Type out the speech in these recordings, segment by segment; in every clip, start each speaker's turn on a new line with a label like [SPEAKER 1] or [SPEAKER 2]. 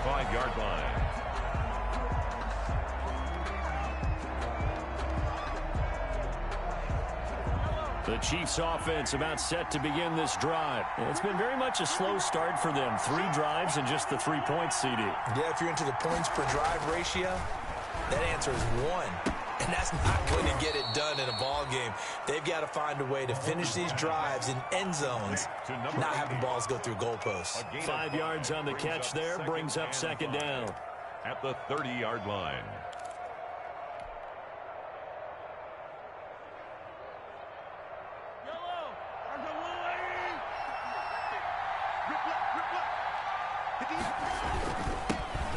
[SPEAKER 1] 35-yard line.
[SPEAKER 2] The Chiefs offense about set to begin this drive. It's been very much a slow start for them. 3 drives and just the 3 points, CD.
[SPEAKER 3] Yeah, if you're into the points per drive ratio, that answer is 1. And that's not going to get it done in a ball game. They've got to find a way to finish these drives in end zones, not having balls go through goalposts.
[SPEAKER 2] 5 yards on the catch there, brings up second down.
[SPEAKER 1] At the 30-yard line.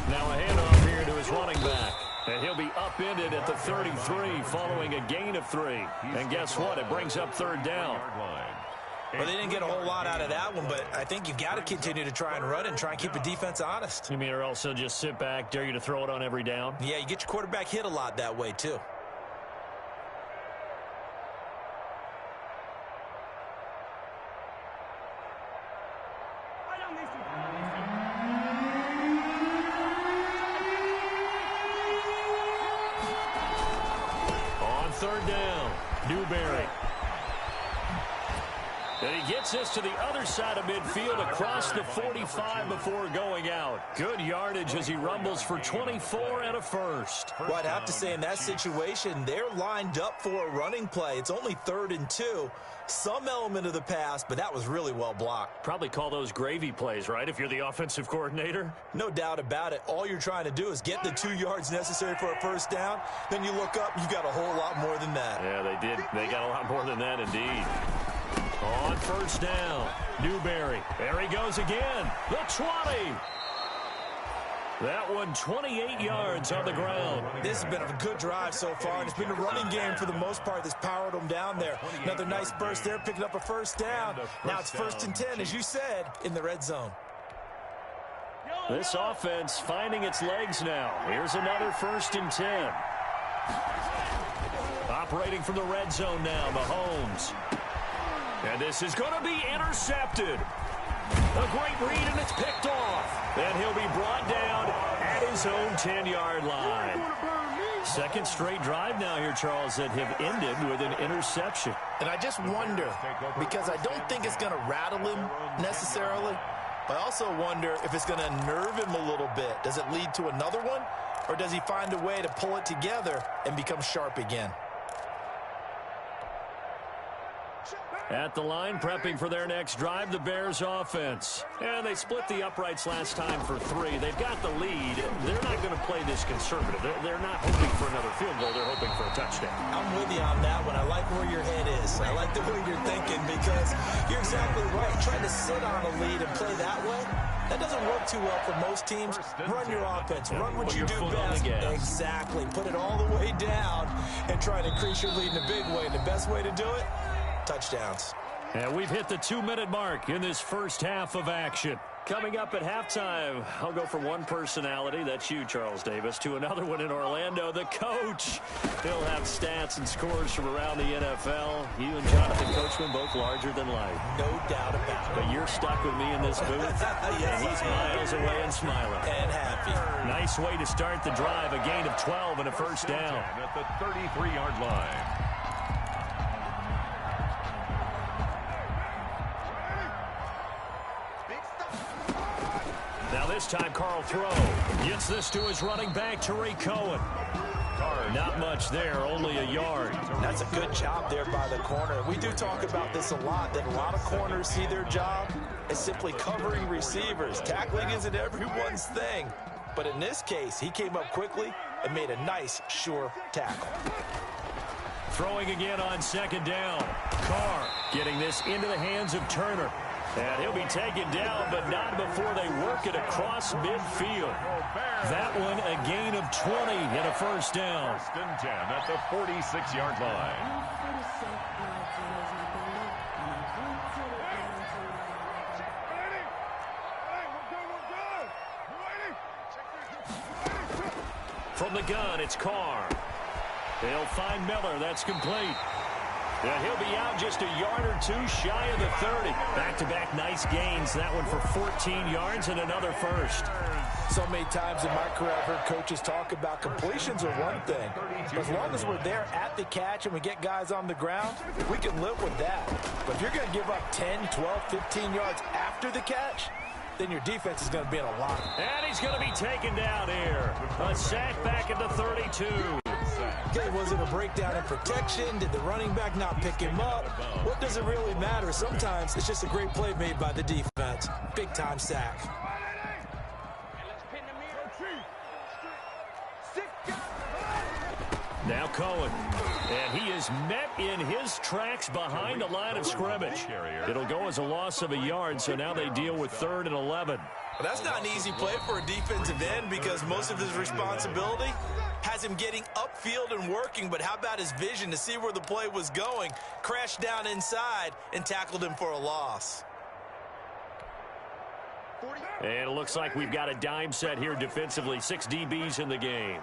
[SPEAKER 2] Now a handoff here to his running back. And he'll be upended at the 33 following a gain of 3. And guess what? It brings up third down.
[SPEAKER 3] Well, they didn't get a whole lot out of that one, but I think you got to continue to try and run and try and keep the defense honest.
[SPEAKER 2] You mean or also just sit back, dare you to throw it on every down?
[SPEAKER 3] Yeah, you get your quarterback hit a lot that way, too.
[SPEAKER 2] On third down, Newberry. And he gets this to the other side of midfield across the 45 before going out. Good yardage as he rumbles for 24 and a first.
[SPEAKER 3] Well, I'd have to say in that situation, they're lined up for a running play. It's only 3rd and 2. Some element of the pass, but that was really well blocked.
[SPEAKER 2] Probably call those gravy plays, right, if you're the offensive coordinator?
[SPEAKER 3] No doubt about it. All you're trying to do is get the 2 yards necessary for a first down. Then you look up, you got a whole lot more than that.
[SPEAKER 2] Yeah, they did. They got a lot more than that, indeed. On first down, Newberry. There he goes again. The 20. That one 28 yards on the ground.
[SPEAKER 3] This has been a good drive so far, and it's been a running game for the most part that's powered them down there. Another nice burst there, picking up a first down. Now it's 1st and 10, as you said, in the red zone.
[SPEAKER 2] This offense finding its legs now. Here's another 1st and 10. Operating from the red zone now, Mahomes. And this is going to be intercepted. A great read, and it's picked off. And he'll be brought down at his own 10-yard line. Second straight drive now here, Charles, that have ended with an interception.
[SPEAKER 4] And I just wonder, because I don't think it's going to rattle him necessarily, but I also wonder if it's going to nerve him a little bit. Does it lead to another one, or does he find a way to pull it together and become sharp again?
[SPEAKER 2] At the line, prepping for their next drive, the Bears offense. And they split the uprights last time for 3. They've got the lead. They're not going to play this conservative. They're not hoping for another field goal. They're hoping for a touchdown.
[SPEAKER 3] I'm with you on that one. I like where your head is. I like the way you're thinking because you're exactly right. Trying to sit on a lead and play that way, that doesn't work too well for most teams. Run your offense. Run what you do best. Exactly. Put it all the way down and try to increase your lead in a big way. And the best way to do it, touchdowns.
[SPEAKER 2] And we've hit the 2-minute mark in this first half of action. Coming up at halftime, I'll go from one personality, that's you, Charles Davis, to another one in Orlando, the coach. He'll have stats and scores from around the NFL. You and Jonathan Coachman both larger than life.
[SPEAKER 3] No doubt about it.
[SPEAKER 2] But you're stuck with me in this booth.
[SPEAKER 3] Yes,
[SPEAKER 2] and he's miles away and smiling.
[SPEAKER 3] And happy.
[SPEAKER 2] Nice way to start the drive, a gain of 12 and a first down.
[SPEAKER 1] At the 33-yard line.
[SPEAKER 2] Now this time, Carl Throw gets this to his running back, Tariq Cohen. Not much there, only a yard.
[SPEAKER 3] That's a good job there by the corner. We do talk about this a lot, that a lot of corners see their job as simply covering receivers. Tackling isn't everyone's thing. But in this case, he came up quickly and made a nice, sure tackle.
[SPEAKER 2] Throwing again on second down. Carr getting this into the hands of Turner. And he'll be taken down, but not before they work it across midfield. That one, a gain of 20 and a first down.
[SPEAKER 1] 1st and 10 at the 46-yard line.
[SPEAKER 2] From the gun, it's Carr. They'll find Miller. That's complete. And he'll be out just a yard or two shy of the 30. Back-to-back nice gains. That one for 14 yards and another first.
[SPEAKER 4] So many times in my career, I've heard coaches talk about completions are one thing. As long as we're there at the catch and we get guys on the ground, we can live with that. But if you're going to give up 10, 12, 15 yards after the catch, then your defense is going to be in a lot.
[SPEAKER 2] And he's going to be taken down here. A sack back at the 32.
[SPEAKER 3] Okay, was it a breakdown in protection? Did the running back not pick him up? What does it really matter? Sometimes it's just a great play made by the defense. Big-time sack.
[SPEAKER 2] Now Cohen. And he is met in his tracks behind the line of scrimmage. It'll go as a loss of a yard, so now they deal with 3rd and 11.
[SPEAKER 3] Well, that's not an easy play for a defensive end because most of his responsibility has him getting upfield and working, but how about his vision to see where the play was going, crashed down inside, and tackled him for a loss.
[SPEAKER 2] And it looks like we've got a dime set here defensively. 6 DBs in the game.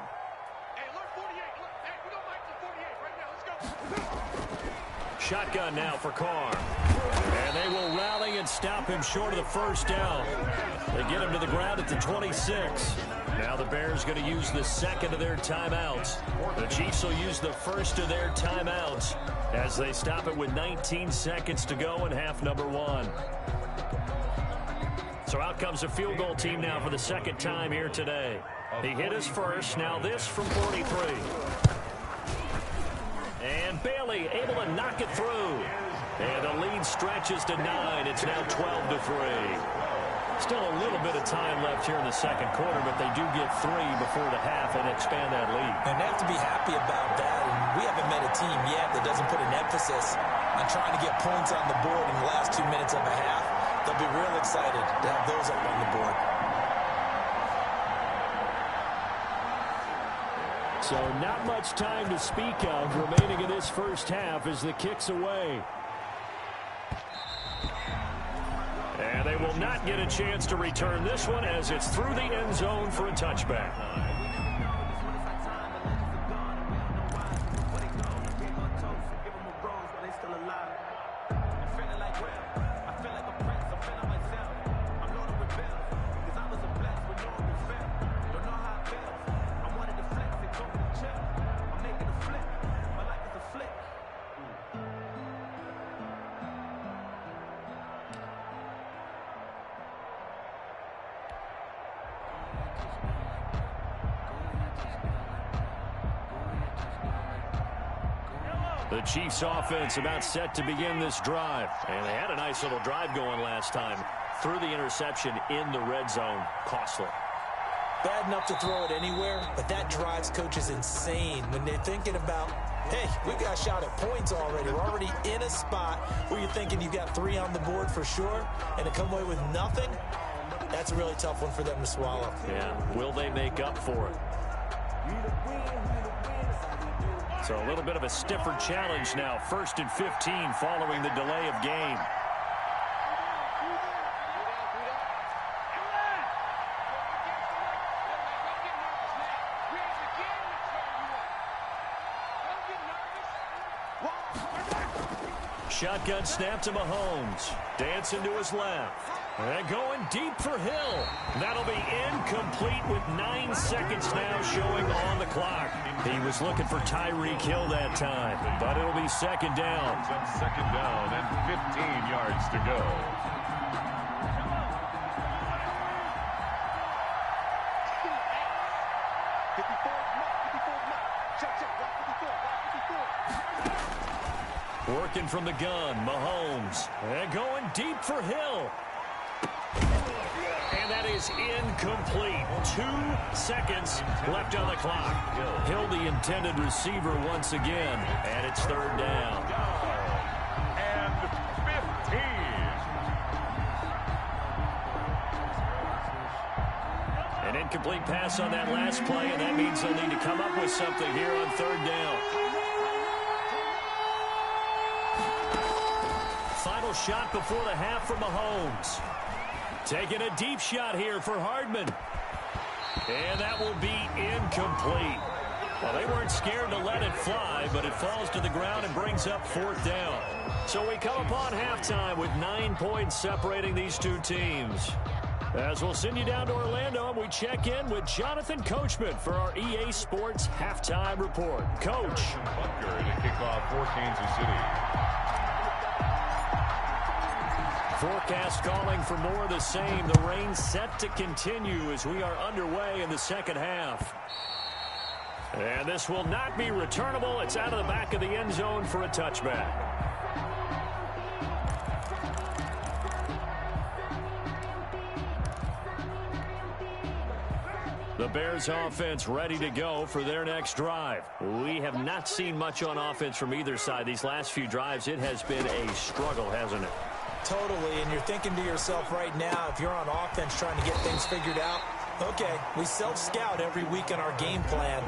[SPEAKER 2] Shotgun now for Carr. And they will rally and stop him short of the first down. They get him to the ground at the 26. Now the Bears going to use the second of their timeouts. The Chiefs will use the first of their timeouts as they stop it with 19 seconds to go in half number 1. So out comes a field goal team now for the second time here today. He hit his first. Now this from 43. And Bailey able to knock it through. And the lead stretches to 9. It's now 12-3. Still a little bit of time left here in the second quarter, but they do get 3 before the half and expand that lead.
[SPEAKER 3] And they have to be happy about that. And we haven't met a team yet that doesn't put an emphasis on trying to get points on the board in the last 2 minutes of a half. They'll be real excited to have those up on the board.
[SPEAKER 2] So not much time to speak of remaining in this first half as the kick's away. And they will not get a chance to return this one as it's through the end zone for a touchback. The Chiefs offense about set to begin this drive. And they had a nice little drive going last time. Through the interception in the red zone. Costly.
[SPEAKER 3] Bad enough to throw it anywhere, but that drives coaches insane when they're thinking about, hey, we've got a shot at points already. We're already in a spot where you're thinking you've got 3 on the board for sure, and to come away with nothing, that's a really tough one for them to swallow.
[SPEAKER 2] Yeah, will they make up for it? So a little bit of a stiffer challenge now. 1st and 15 following the delay of game. Shotgun snap to Mahomes. Dancing to his left. And going deep for Hill. That'll be incomplete with 9 seconds now showing on the clock. He was looking for Tyreek Hill that time, but it'll be second down.
[SPEAKER 1] Second down and 15 yards to go.
[SPEAKER 2] Working from the gun, Mahomes. And going deep for Hill. And that is incomplete. 2 seconds left on the clock. Hill, the intended receiver once again. And it's 3rd down.
[SPEAKER 1] And 15.
[SPEAKER 2] An incomplete pass on that last play, and that means they'll need to come up with something here on 3rd down. Final shot before the half for Mahomes. Taking a deep shot here for Hardman. And that will be incomplete. Well, they weren't scared to let it fly, but it falls to the ground and brings up 4th down. So we come upon halftime with 9 points separating these two teams. As we'll send you down to Orlando, and we check in with Jonathan Coachman for our EA Sports Halftime Report. Coach.
[SPEAKER 1] Butker to kick off for Kansas City.
[SPEAKER 2] Forecast calling for more of the same. The rain set to continue as we are underway in the second half. And this will not be returnable. It's out of the back of the end zone for a touchback. The Bears offense ready to go for their next drive. We have not seen much on offense from either side. These last few drives, it has been a struggle, hasn't it?
[SPEAKER 3] Totally, and you're thinking to yourself right now, if you're on offense trying to get things figured out, okay, we self-scout every week in our game plan.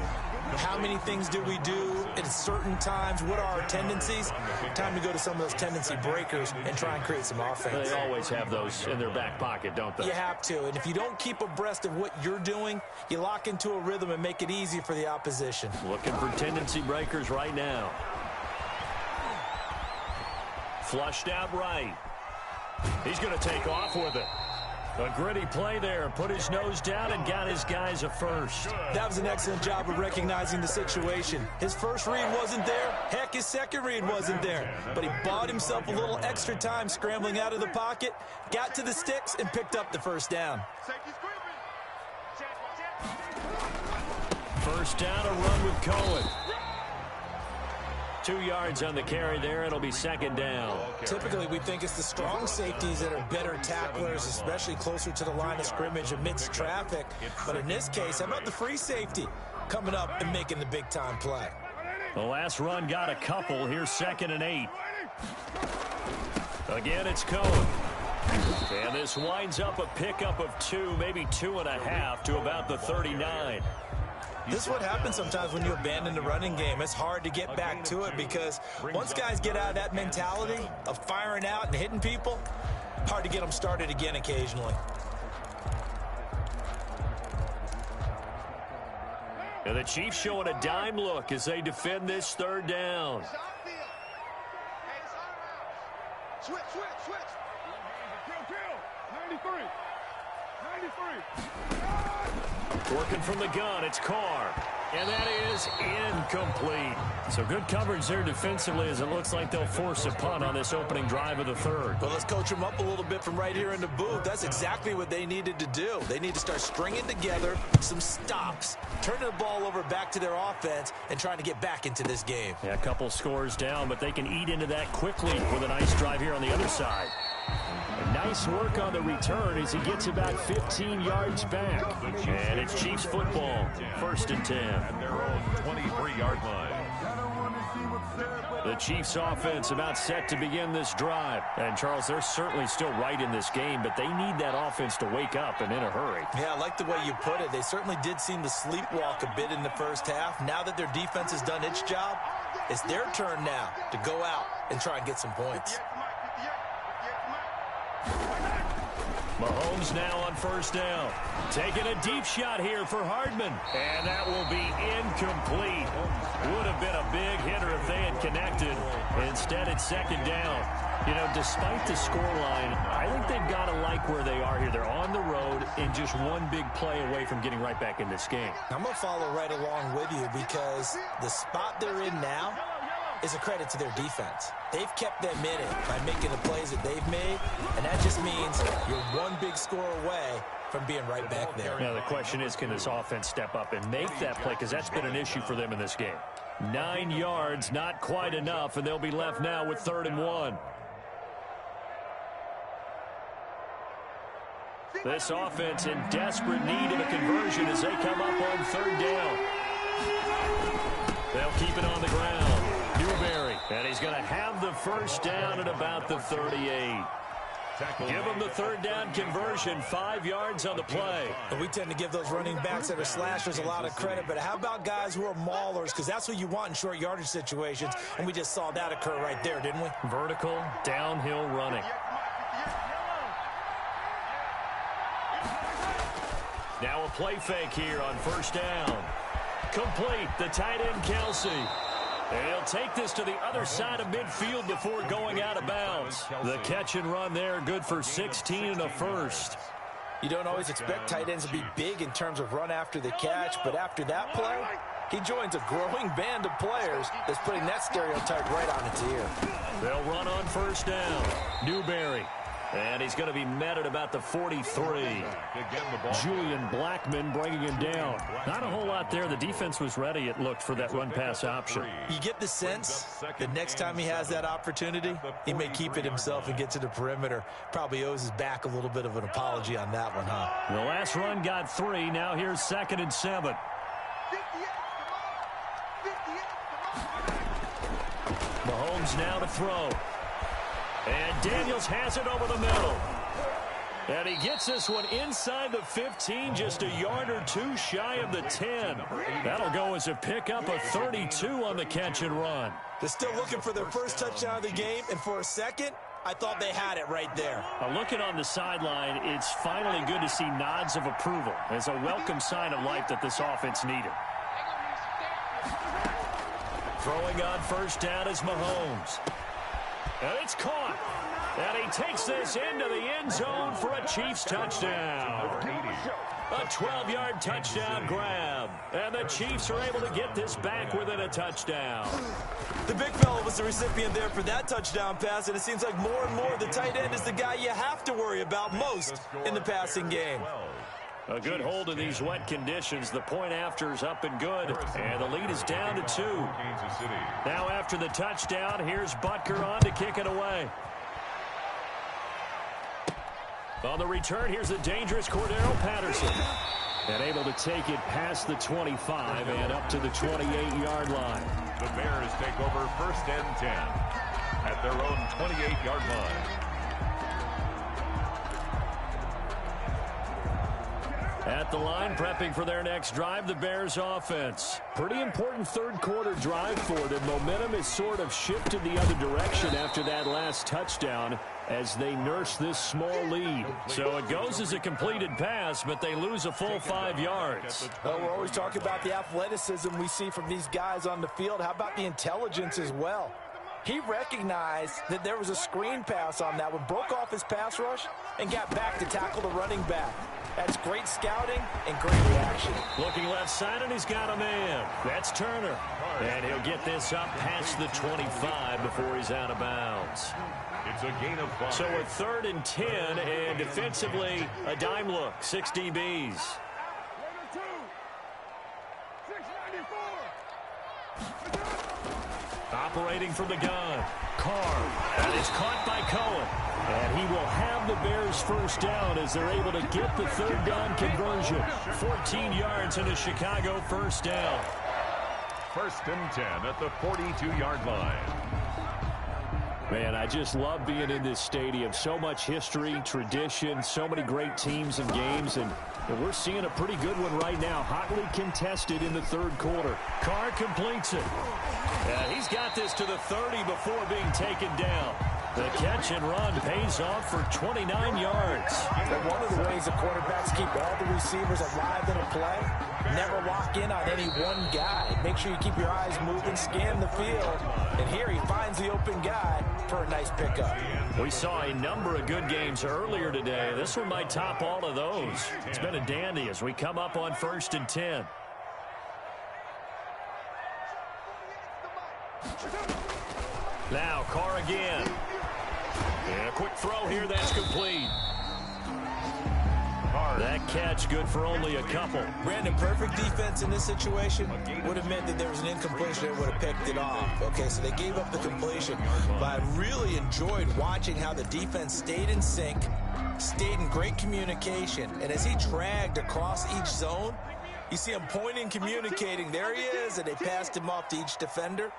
[SPEAKER 3] How many things do we do at certain times? What are our tendencies? Time to go to some of those tendency breakers and try and create some offense.
[SPEAKER 2] They always have those in their back pocket, don't they?
[SPEAKER 3] You have to, and if you don't keep abreast of what you're doing, you lock into a rhythm and make it easy for the opposition.
[SPEAKER 2] Looking for tendency breakers right now. Flushed out right. He's going to take off with it. A gritty play there. Put his nose down and got his guys a first.
[SPEAKER 3] That was an excellent job of recognizing the situation. His first read wasn't there. Heck, his second read wasn't there. But he bought himself a little extra time scrambling out of the pocket, got to the sticks, and picked up the first down.
[SPEAKER 2] First down, a run with Cohen. 2 yards on the carry there. It'll be second down.
[SPEAKER 3] Typically, we think it's the strong safeties that are better tacklers, especially closer to the line of scrimmage amidst traffic. But in this case, how about the free safety coming up and making the big-time play?
[SPEAKER 2] The last run got a couple. Here's 2nd and 8. Again, it's Cohen. And this winds up a pickup of 2, maybe 2.5 to about the 39.
[SPEAKER 3] This is what happens sometimes when you abandon the running game. It's hard to get back to it because once guys get out of that mentality of firing out and hitting people, hard to get them started again occasionally.
[SPEAKER 2] And the Chiefs showing a dime look as they defend this 3rd down.
[SPEAKER 5] Switch. 93.
[SPEAKER 2] Working from the gun, it's Carr. And that is incomplete. So good coverage there defensively as it looks like they'll force a punt on this opening drive of the 3rd.
[SPEAKER 3] Well, let's coach them up a little bit from right here in the booth. That's exactly what they needed to do. They need to start stringing together some stops, turning the ball over back to their offense, and trying to get back into this game.
[SPEAKER 2] Yeah, a couple scores down, but they can eat into that quickly with a nice drive here on the other side. Nice work on the return as he gets about 15 yards back. And it's Chiefs football, 1st and 10.
[SPEAKER 1] At their own 23-yard line.
[SPEAKER 2] The Chiefs offense about set to begin this drive. And, Charles, they're certainly still right in this game, but they need that offense to wake up and in a hurry.
[SPEAKER 3] Yeah, I like the way you put it. They certainly did seem to sleepwalk a bit in the first half. Now that their defense has done its job, it's their turn now to go out and try and get some points.
[SPEAKER 2] Mahomes now on 1st down. Taking a deep shot here for Hardman. And that will be incomplete. Would have been a big hitter if they had connected. Instead, it's 2nd down. You know, despite the scoreline, I think they've got to like where they are here. They're on the road and just one big play away from getting right back in this game.
[SPEAKER 3] I'm going to follow right along with you because the spot they're in now is a credit to their defense. They've kept them in it by making the plays that they've made, and that just means you're one big score away from being right back there.
[SPEAKER 2] Now, the question is, can this offense step up and make that play? Because that's been an issue for them in this game. 9 yards, not quite enough, and they'll be left now with 3rd and 1. This offense in desperate need of a conversion as they come up on 3rd down. They'll keep it on the ground. Newberry, and he's going to have the first down at about the 38. Give him the 3rd down conversion, 5 yards on the play.
[SPEAKER 3] And we tend to give those running backs that are slashers a lot of credit, but how about guys who are maulers? Because that's what you want in short yardage situations, and we just saw that occur right there, didn't we?
[SPEAKER 2] Vertical, downhill running. Now a play fake here on 1st down. Complete. The tight end, Kelsey. And he'll take this to the other side of midfield before going out of bounds. The catch and run there, good for 16 and a first.
[SPEAKER 3] You don't always expect tight ends to be big in terms of run after the catch, but after that play, he joins a growing band of players that's putting that stereotype right on its ear.
[SPEAKER 2] They'll run on first down. Newberry. And he's going to be met at about the 43. Julian Blackman bringing him down. Not a whole lot there. The defense was ready, it looked, for that run-pass option.
[SPEAKER 3] You get the sense that next time he has that opportunity, he may keep it himself and get to the perimeter. Probably owes his back a little bit of an apology on that one, huh?
[SPEAKER 2] The last run got 3. Now here's 2nd and 7. Mahomes now to throw. And Daniels has it over the middle. And he gets this one inside the 15, just a yard or two shy of the 10. That'll go as a pickup of 32 on the catch and run.
[SPEAKER 3] They're still looking for their first touchdown of the game, and for a second, I thought they had it right there.
[SPEAKER 2] Looking on the sideline, it's finally good to see nods of approval as a welcome sign of life that this offense needed. Throwing on first down is Mahomes. And it's caught. And he takes this into the end zone for a Chiefs touchdown. A 12-yard touchdown grab. And the Chiefs are able to get this back within a touchdown.
[SPEAKER 3] The big fella was the recipient there for that touchdown pass, and it seems like more and more the tight end is the guy you have to worry about most in the passing game.
[SPEAKER 2] A good hold in these wet conditions. The point after is up and good. And the lead is down to 2. Now after the touchdown, here's Butker on to kick it away. On the return, here's the dangerous Cordero Patterson. And able to take it past the 25 and up to the 28-yard line.
[SPEAKER 1] The Bears take over 1st and 10 at their own 28-yard line.
[SPEAKER 2] At the line, prepping for their next drive, the Bears offense. Pretty important third quarter drive for them. Momentum has sort of shifted the other direction after that last touchdown as they nurse this small lead. So it goes as a completed pass, but they lose a full 5 yards.
[SPEAKER 3] Well, we're always talking about the athleticism we see from these guys on the field. How about the intelligence as well? He recognized that there was a screen pass on that one, broke off his pass rush, and got back to tackle the running back. That's great scouting and great reaction.
[SPEAKER 2] Looking left side, and he's got a man. That's Turner. And he'll get this up past the 25 before he's out of bounds.
[SPEAKER 1] It's a gain of 5.
[SPEAKER 2] So a 3rd and 10, and defensively, a dime look, 6 DBs. Operating from the gun. Carr. And it's caught by Cohen. And he will have the Bears first down as they're able to get the 3rd down conversion. 14 yards and a Chicago first down.
[SPEAKER 1] 1st and 10 at the 42-yard line.
[SPEAKER 2] Man, I just love being in this stadium. So much history, tradition, so many great teams and games, and we're seeing a pretty good one right now. Hotly contested in the 3rd quarter. Carr completes it. And he's got this to the 30 before being taken down. The catch and run pays off for 29 yards.
[SPEAKER 3] And one of the ways the quarterbacks keep all the receivers alive in a play, never lock in on any one guy. Make sure you keep your eyes moving, scan the field. And here he finds the open guy for a nice pickup.
[SPEAKER 2] We saw a number of good games earlier today. This one might top all of those. It's been a dandy as we come up on 1st and 10. Now Carr again. And a quick throw here, that's complete. That catch good for only a couple.
[SPEAKER 3] Brandon, perfect defense in this situation would have meant that there was an incompletion that would have picked it off. Okay, so they gave up the completion. But I really enjoyed watching how the defense stayed in sync, stayed in great communication. And as he dragged across each zone, you see him pointing, communicating. There he is, and they passed him off to each defender.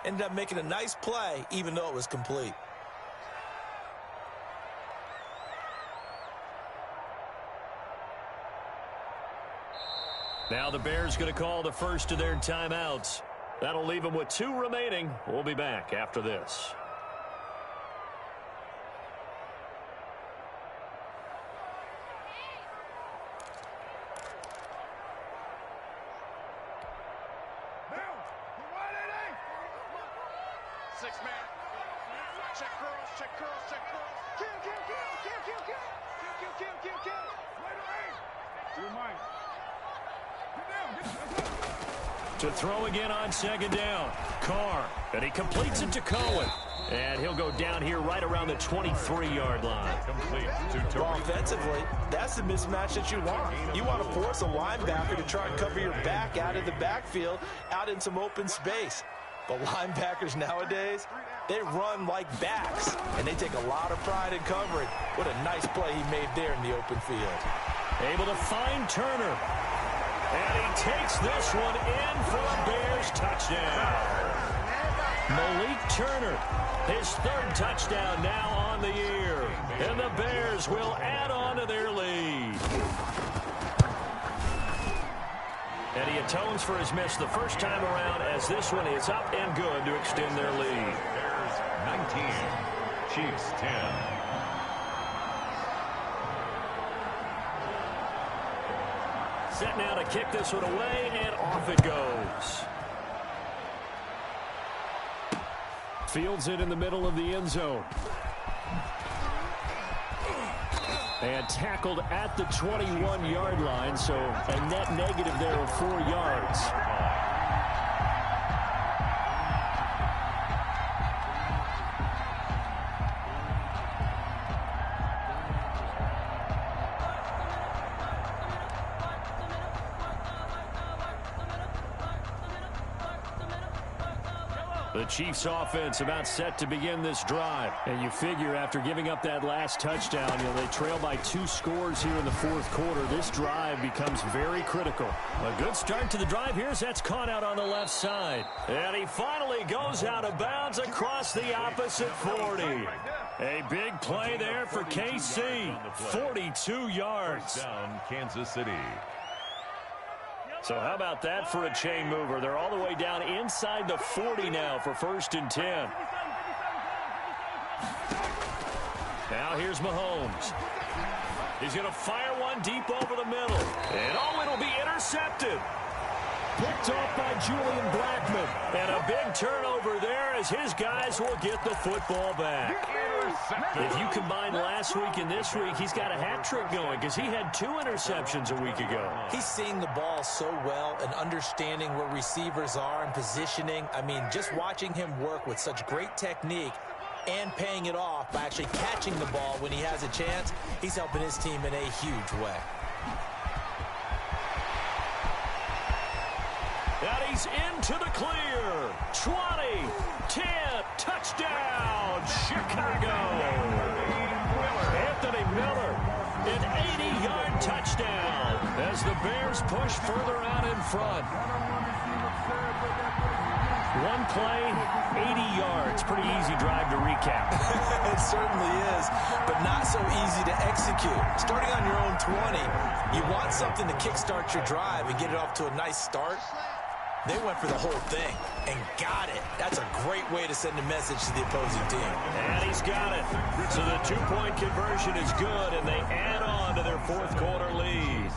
[SPEAKER 3] Ended up making a nice play, even though it was complete.
[SPEAKER 2] Now the Bears going to call the first of their timeouts. That'll leave them with 2 remaining. We'll be back after this.
[SPEAKER 5] 6-man. Check curls, check curls, check curls. Kill, kill, kill, kill, kill, kill. Kill, kill, kill, kill, kill. Right away. You might. Get down, get down.
[SPEAKER 2] To throw again on second down. Carr, and he completes it to Cohen. And he'll go down here right around the 23-yard line.
[SPEAKER 1] Complete to
[SPEAKER 3] Well, offensively, that's the mismatch that you want. You want to force a linebacker to try and cover your back out of the backfield, out in some open space. But linebackers nowadays, they run like backs, and they take a lot of pride in covering. What a nice play he made there in the open field.
[SPEAKER 2] Able to find Turner. And he takes this one in for a Bears touchdown. Malik Turner, his third touchdown now on the year. And the Bears will add on to their lead. And he atones for his miss the first time around as this one is up and good to extend their lead.
[SPEAKER 1] Bears 19, Chiefs 10.
[SPEAKER 2] Set now to kick this one away, and off it goes. Fields it in the middle of the end zone. And tackled at the 21-yard line, so a net negative there of 4 yards. The Chiefs offense about set to begin this drive. And you figure after giving up that last touchdown, they trail by 2 scores here in the fourth quarter. This drive becomes very critical. A good start to the drive here as that's caught out on the left side. And he finally goes out of bounds across the opposite 40. A big play there for KC. 42 yards.
[SPEAKER 1] Down Kansas City.
[SPEAKER 2] So how about that for a chain mover? They're all the way down inside the 40 now for 1st and 10. Now here's Mahomes. He's going to fire one deep over the middle. And oh, it'll be intercepted. Picked off by Julian Blackman. And a big turnover there as his guys will get the football back. If you combine last week and this week, he's got a hat trick going because he had 2 interceptions a week ago.
[SPEAKER 3] He's seeing the ball so well and understanding where receivers are and positioning. I mean, just watching him work with such great technique and paying it off by actually catching the ball when he has a chance, he's helping his team in a huge way.
[SPEAKER 2] And he's into the clear. 20, 10, touchdown, Chicago. Anthony Miller, an 80-yard touchdown as the Bears push further out in front. One play, 80 yards. Pretty easy drive to recap.
[SPEAKER 3] It certainly is, but not so easy to execute. Starting on your own 20, you want something to kickstart your drive and get it off to a nice start. They went for the whole thing and got it. That's a great way to send a message to the opposing team.
[SPEAKER 2] And he's got it. So the 2-point conversion is good, and they add on to their fourth quarter lead.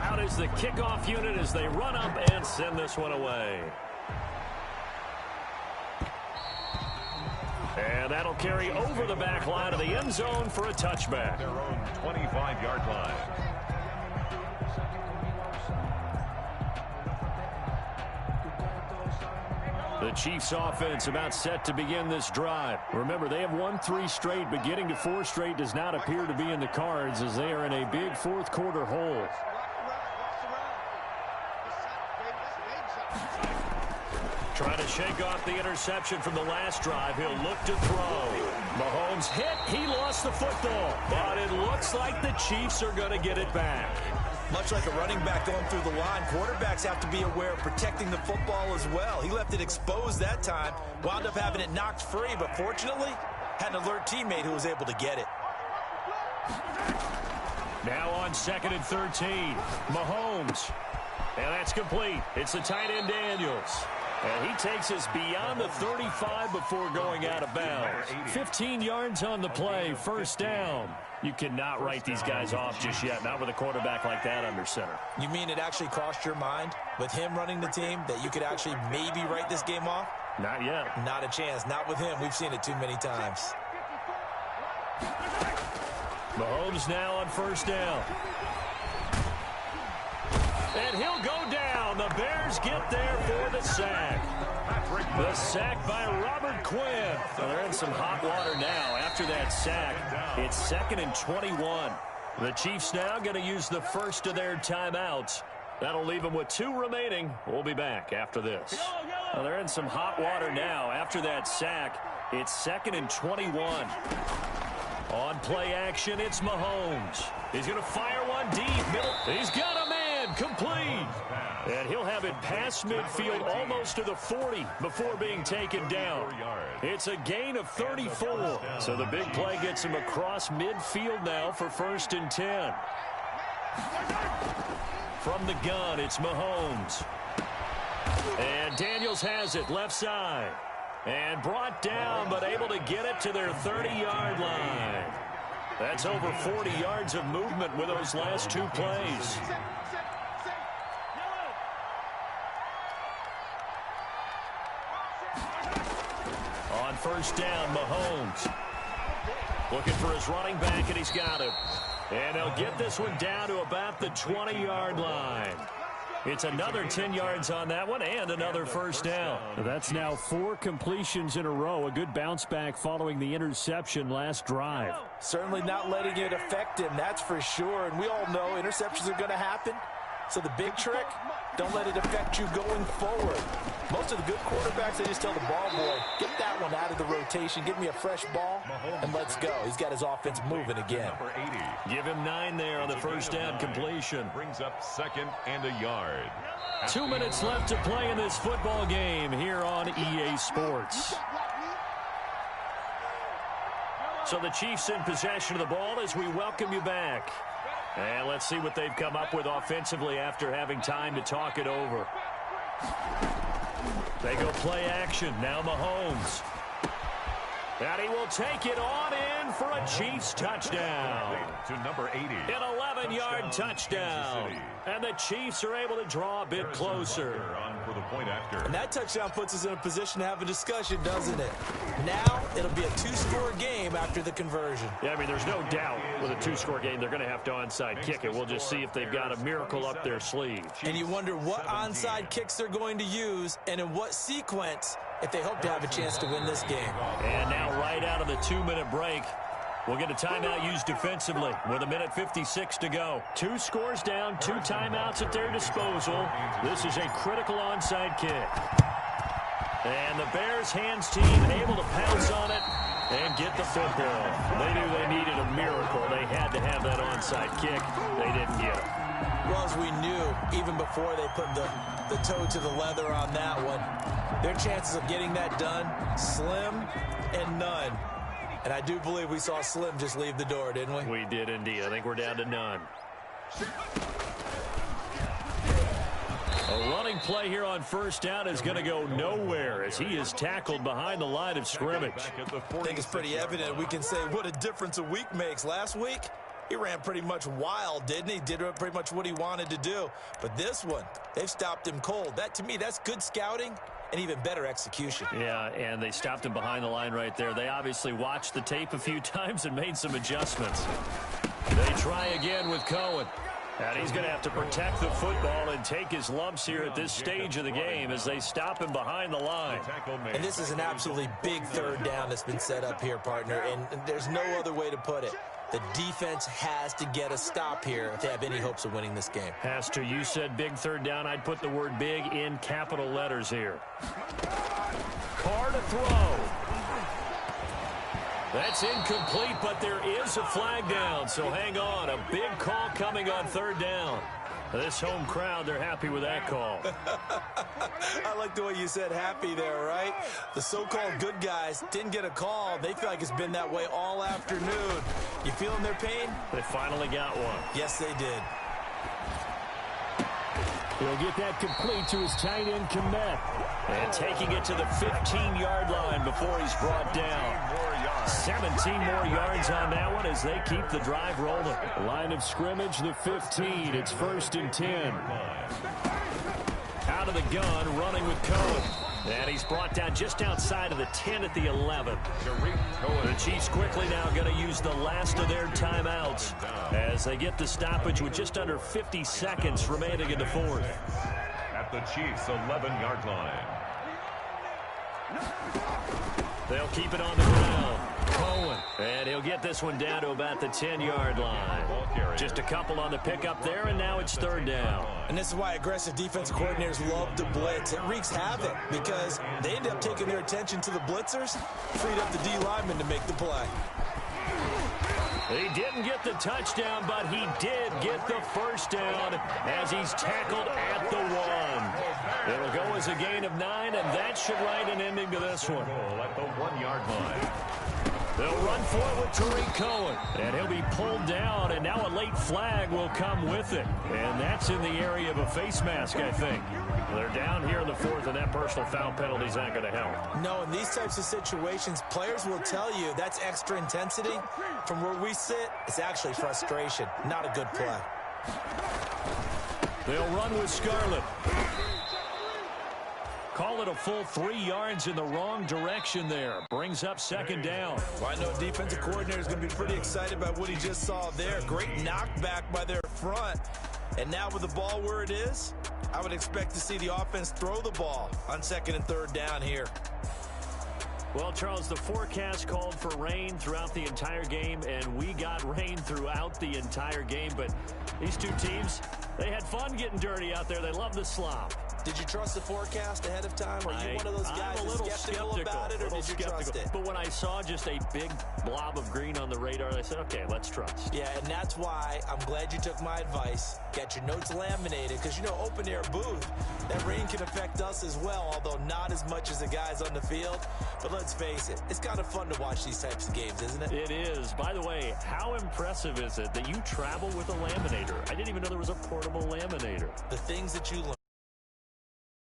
[SPEAKER 2] Out is the kickoff unit as they run up and send this one away. And that'll carry over the back line of the end zone for a touchback.
[SPEAKER 1] Their own 25-yard line.
[SPEAKER 2] The Chiefs offense about set to begin this drive. Remember, they have won 3 straight, but getting to 4 straight does not appear to be in the cards as they are in a big fourth quarter hole. Trying to shake off the interception from the last drive. He'll look to throw. Mahomes hit. He lost the football. But it looks like the Chiefs are going to get it back.
[SPEAKER 3] Much like a running back going through the line, quarterbacks have to be aware of protecting the football as well. He left it exposed that time, wound up having it knocked free, but fortunately, had an alert teammate who was able to get it.
[SPEAKER 2] Now on 2nd and 13, Mahomes. And that's complete. It's the tight end Daniels. And he takes us beyond the 35 before going out of bounds. 15 yards on the play, 1st down. You cannot write these guys off just yet, not with a quarterback like that under center.
[SPEAKER 3] You mean it actually crossed your mind with him running the team that you could actually maybe write this game off?
[SPEAKER 2] Not yet.
[SPEAKER 3] Not a chance. Not with him. We've seen it too many times.
[SPEAKER 2] Mahomes now on first down. And he'll go down. The Bears get there for the sack. The sack by Robert Quinn. Well, they're in some hot water now. After that sack, it's 2nd and 21. The Chiefs now going to use the first of their timeouts. That'll leave them with 2 remaining. We'll be back after this. Well, they're in some hot water now. After that sack, it's 2nd and 21. On play action, it's Mahomes. He's going to fire one deep. Middle. He's got a man. Complete. And he'll have it past midfield almost to the 40 before being taken down. It's a gain of 34. So the big play gets him across midfield now for 1st and 10. From the gun, it's Mahomes. And Daniels has it left side. And brought down, but able to get it to their 30-yard line. That's over 40 yards of movement with those last 2 plays. On first down, Mahomes. Looking for his running back, and he's got him. And they'll get this one down to about the 20-yard line. It's another 10 yards on that one and another first down.
[SPEAKER 6] That's now 4 completions in a row. A good bounce back following the interception last drive.
[SPEAKER 3] Certainly not letting it affect him, that's for sure. And we all know interceptions are going to happen. So the big trick, don't let it affect you going forward. Most of the good quarterbacks, they just tell the ball boy, get that one out of the rotation, give me a fresh ball, and let's go. He's got his offense moving again.
[SPEAKER 2] Give him 9 there on the first down completion.
[SPEAKER 1] Brings up 2nd and a yard.
[SPEAKER 2] 2 minutes left to play in this football game here on EA Sports. So the Chiefs in possession of the ball as we welcome you back. And let's see what they've come up with offensively after having time to talk it over. They go play action. Now Mahomes. And he will take it on in for a Chiefs touchdown.
[SPEAKER 1] To number 80.
[SPEAKER 2] An 11-yard touchdown. And the Chiefs are able to draw a bit closer.
[SPEAKER 1] On for the point after.
[SPEAKER 3] And that touchdown puts us in a position to have a discussion, doesn't it? Now it'll be a 2-score game after the conversion.
[SPEAKER 2] Yeah, I mean, there's no doubt with a 2-score game, they're going to have to onside kick it. We'll just see if they've got a miracle up their sleeve.
[SPEAKER 3] And you wonder what onside kicks they're going to use and in what sequence if they hope to have a chance to win this game.
[SPEAKER 2] And now right out of the 2-minute break, we'll get a timeout used defensively with 1:56 to go. 2 scores down, 2 timeouts at their disposal. This is a critical onside kick. And the Bears hands team able to pounce on it and get the football. They knew they needed a miracle. They had to have that onside kick. They didn't get it.
[SPEAKER 3] Well, as we knew, even before they put the toe to the leather on that one, their chances of getting that done, slim and none. And I do believe we saw Slim just leave the door, didn't we?
[SPEAKER 2] We did indeed. I think we're down to none. A running play here on first down is going to go nowhere as he is tackled behind the line of scrimmage.
[SPEAKER 3] I think it's pretty evident. We can say what a difference a week makes. Last week, he ran pretty much wild, didn't he? Did pretty much what he wanted to do. But this one, they've stopped him cold. That, to me, that's good scouting and even better execution.
[SPEAKER 2] Yeah, and they stopped him behind the line right there. They obviously watched the tape a few times and made some adjustments. They try again with Cohen. And he's going to have to protect the football and take his lumps here at this stage of the game as they stop him behind the line.
[SPEAKER 3] And this is an absolutely big 3rd down that's been set up here, partner, and there's no other way to put it. The defense has to get a stop here if they have any hopes of winning this game.
[SPEAKER 2] Has to. You said big 3rd down. I'd put the word big in capital letters here. Carr to throw. That's incomplete, but there is a flag down, so hang on. A big call coming on 3rd down. This home crowd, they're happy with that call.
[SPEAKER 3] I like the way you said happy there, right? The so-called good guys didn't get a call. They feel like it's been that way all afternoon. You feeling their pain?
[SPEAKER 2] They finally got one.
[SPEAKER 3] Yes, they did.
[SPEAKER 6] He'll get that complete to his tight end, Komet.
[SPEAKER 2] And taking it to the 15-yard line before he's brought down. 17 more yards on that one as they keep the drive rolling.
[SPEAKER 6] Line of scrimmage, the 15. It's 1st and 10.
[SPEAKER 2] Out of the gun, running with Cohen. And he's brought down just outside of the 10 at the 11. The Chiefs quickly now going to use the last of their timeouts as they get the stoppage with just under 50 seconds remaining in the fourth.
[SPEAKER 1] At the Chiefs' 11-yard line.
[SPEAKER 2] They'll keep it on the ground. Cohen. And he'll get this one down to about the 10-yard line. Just a couple on the pickup there, and now it's third down.
[SPEAKER 3] And this is why aggressive defensive coordinators love to blitz. It wreaks havoc because they end up taking their attention to the blitzers, freed up the D lineman to make the play.
[SPEAKER 2] He didn't get the touchdown, but he did get the first down as he's tackled at the 1. It'll go as a gain of 9, and that should write an ending to this one.
[SPEAKER 1] At the 1-yard line.
[SPEAKER 2] They'll run for it with Tariq Cohen, and he'll be pulled down, and now a late flag will come with it. And that's in the area of a face mask, I think. They're down here in the fourth, and that personal foul penalty is not going to help.
[SPEAKER 3] No, in these types of situations, players will tell you that's extra intensity. From where we sit, it's actually frustration, not a good play.
[SPEAKER 2] They'll run with Scarlett. Call it a full 3 yards in the wrong direction there. Brings up second down.
[SPEAKER 3] Well, I know defensive coordinator is going to be pretty excited about what he just saw there. Great knockback by their front. And now with the ball where it is, I would expect to see the offense throw the ball on second and third down here.
[SPEAKER 2] Well, Charles, the forecast called for rain throughout the entire game, and we got rain throughout the entire game. But these two teams, they had fun getting dirty out there. They love the slop.
[SPEAKER 3] Did you trust the forecast ahead of time? Are you one of those guys
[SPEAKER 2] I'm a little
[SPEAKER 3] skeptical about it, or did you trust it?
[SPEAKER 2] But when I saw just a big blob of green on the radar, I said, okay, let's trust.
[SPEAKER 3] Yeah, and that's why I'm glad you took my advice. Get your notes laminated, because, you know, open-air booth, that rain can affect us as well, although not as much as the guys on the field. But let's face it, it's kind of fun to watch these types of games, isn't it?
[SPEAKER 2] It is. By the way, how impressive is it that you travel with a laminator? I didn't even know there was a portable laminator.
[SPEAKER 3] The things that you learn.